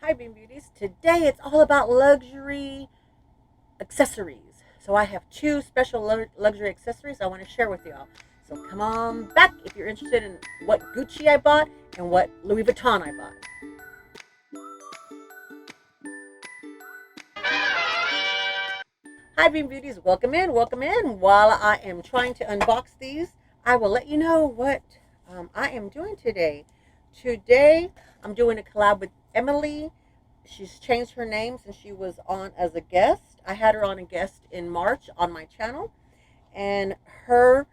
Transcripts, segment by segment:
Hi, Bean Beauties. Today it's all about luxury accessories. So I have two special luxury accessories I want to share with y'all. So come on back if you're interested in what Gucci I bought and what Louis Vuitton I bought. Hi, Bean Beauties. Welcome in. Welcome in. While I am trying to unbox these, I will let you know what I am doing today. Today, I'm doing a collab with Emily. She's changed her name since she was on as a guest. I had her on a guest in March on my channel, and her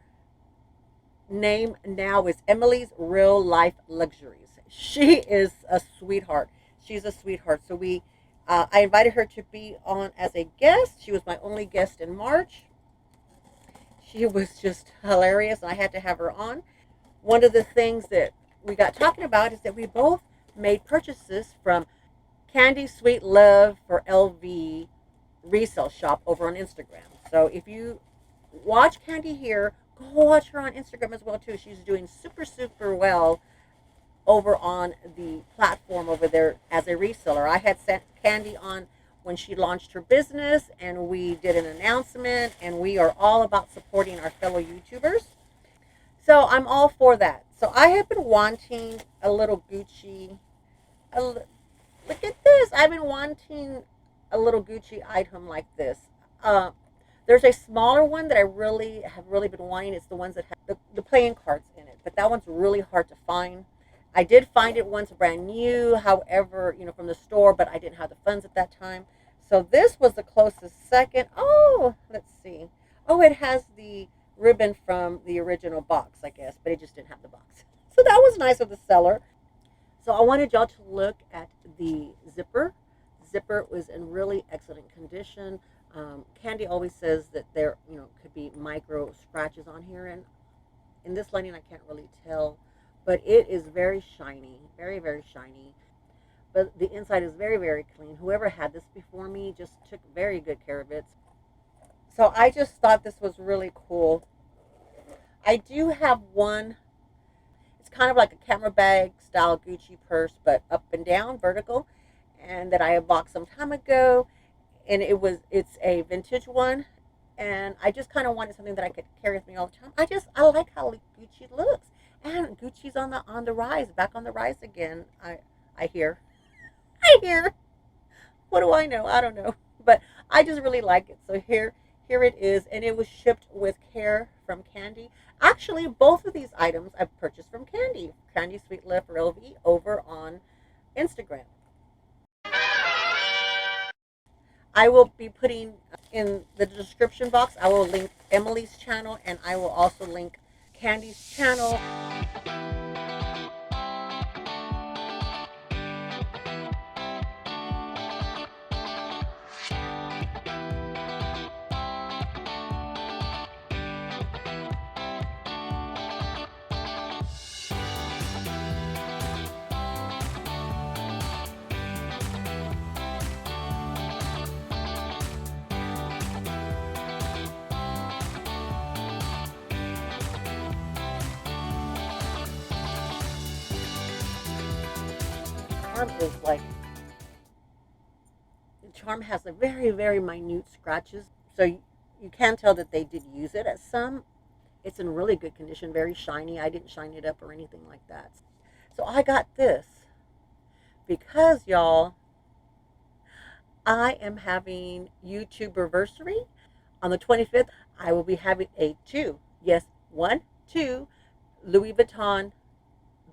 name now is Emily's Real Life Luxuries. She is a sweetheart. She's a sweetheart. So I invited her to be on as a guest. She was my only guest in March. She was just hilarious, and I had to have her on. One of the things that we got talking about is that we both made purchases from Candi Sweet Love for LV resale shop over on Instagram. So if you watch Candi here, go watch her on Instagram as well too. She's doing super well over on the platform over there as a reseller. I had sent Candi on when she launched her business, and we did an announcement, and we are all about supporting our fellow YouTubers. So I'm all for that. So I have been wanting a little Gucci. Look at this. I've been wanting a little Gucci item like this. There's a smaller one that I have really been wanting. It's the ones that have the playing cards in it, but that one's really hard to find. I did find it once brand new, however, from the store, but I didn't have the funds at that time. So this was the closest second. Oh, let's see. Oh, it has the ribbon from the original box, I guess, but it just didn't have the box. So that was nice of the seller. So I wanted y'all to look at the zipper. Zipper was in really excellent condition. Candi always says that there, could be micro scratches on here, and in this lighting I can't really tell, but it is very shiny, very shiny. But the inside is very clean. Whoever had this before me just took very good care of it. So I just thought this was really cool. I do have one. It's kind of like a camera bag style Gucci purse, but up and down, vertical, and that I had bought some time ago. And it's a vintage one, and I just kind of wanted something that I could carry with me all the time. I like how Gucci looks, and Gucci's on the rise, back on the rise again. I hear, I hear. What do I know? I don't know, but I just really like it. So here it is, and it was shipped with care from Candi. Actually, both of these items I purchased from Candi Sweet Love for LV over on Instagram. I will be putting in the description box, I will link Emily's channel, and I will also link Candi's channel. Charm is like, the charm has a very minute scratches, so you can tell that they did use it at some. It's in really good condition, very shiny. I didn't shine it up or anything like that. So I got this because, y'all, I am having YouTuberversary on the 25th. I will be having a two Louis Vuitton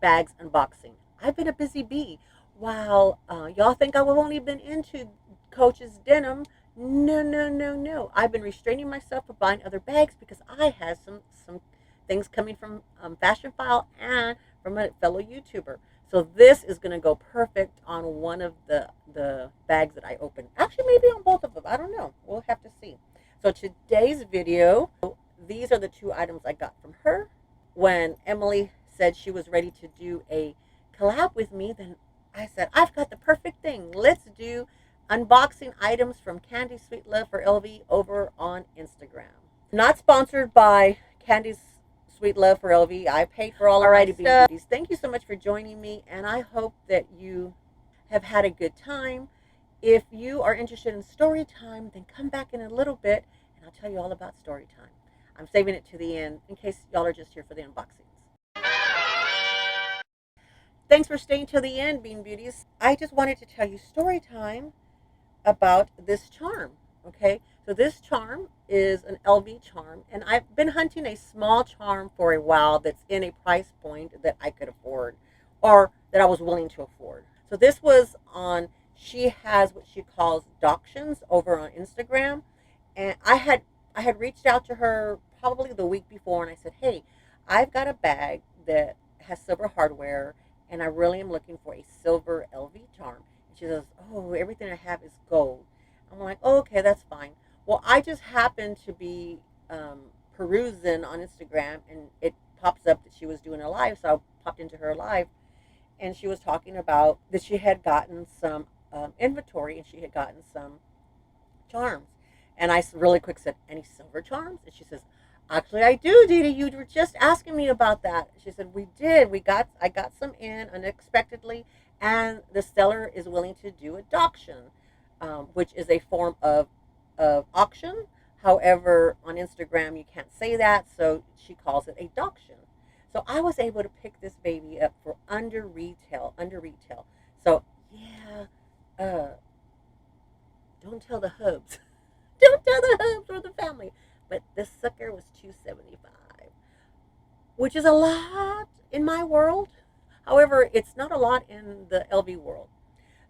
bags unboxing. I've been a busy bee. While y'all think I've only been into Coach's denim, no. I've been restraining myself from buying other bags because I had some things coming from Fashion File and from a fellow YouTuber. So this is going to go perfect on one of the bags that I opened. Actually, maybe on both of them. I don't know. We'll have to see. So today's video, these are the two items I got from her. When Emily said she was ready to do a collab with me, then I said, I've got the perfect thing. Let's do unboxing items from Candi Sweet Love for LV over on Instagram. Not sponsored by Candi Sweet Love for LV. I paid for all of my stuff. Thank you so much for joining me, and I hope that you have had a good time. If you are interested in story time, then come back in a little bit and I'll tell you all about story time. I'm saving it to the end in case y'all are just here for the unboxings. Thanks for staying till the end, Bean Beauties. I just wanted to tell you story time about this charm. Okay, so this charm is an LV charm, and I've been hunting a small charm for a while that's in a price point that I could afford or that I was willing to afford. So this was on, she has what she calls doctions over on Instagram, and I had reached out to her probably the week before, and I said, hey, I've got a bag that has silver hardware, and I really am looking for a silver LV charm. And she says, oh, everything I have is gold. I'm like, oh, okay, that's fine. Well, I just happened to be perusing on Instagram, and it pops up that she was doing a live, so I popped into her live, and she was talking about that she had gotten some inventory, and she had gotten some charms. And I really quick said, any silver charms? And she says, actually, I do, Didi. You were just asking me about that. She said, we did. I got some in unexpectedly, and the seller is willing to do adoption, which is a form of auction. However, on Instagram, you can't say that, so she calls it a adoption. So I was able to pick this baby up for under retail. So yeah, don't tell the hubs. Don't tell the hubs or the family. But this sucker was $275, which is a lot in my world. However, it's not a lot in the LV world.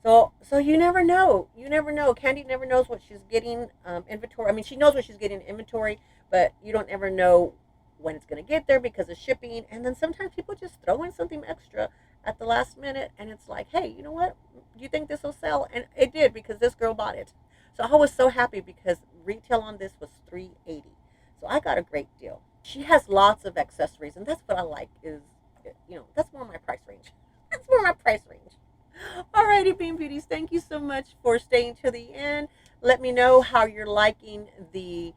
So you never know. You never know. Candi never knows what she's getting inventory. I mean, she knows what she's getting inventory, but you don't ever know when it's going to get there because of shipping. And then sometimes people just throw in something extra at the last minute, and it's like, hey, you know what? Do you think this will sell? And it did because this girl bought it. So I was so happy because retail on this was $380. So I got a great deal. She has lots of accessories, and that's what I like is, that's more my price range. That's more my price range. Alrighty, Bean Beauties, thank you so much for staying to the end. Let me know how you're liking the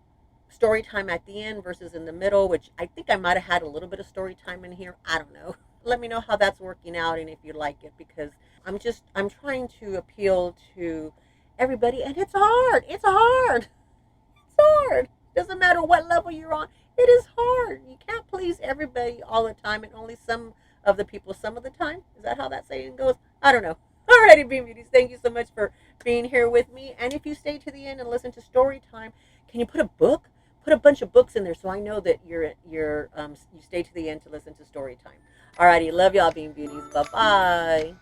story time at the end versus in the middle, which I think I might have had a little bit of story time in here. I don't know. Let me know how that's working out and if you like it, because I'm trying to appeal to everybody, and it's hard. It's hard. It's hard. Doesn't matter what level you're on. It is hard. You can't please everybody all the time, and only some of the people some of the time. Is that how that saying goes? I don't know. Alrighty, Bean Beauties. Thank you so much for being here with me. And if you stay to the end and listen to story time, can you put a book? Put a bunch of books in there so I know that you stay to the end to listen to story time. Alrighty, love y'all, Bean Beauties. Bye bye.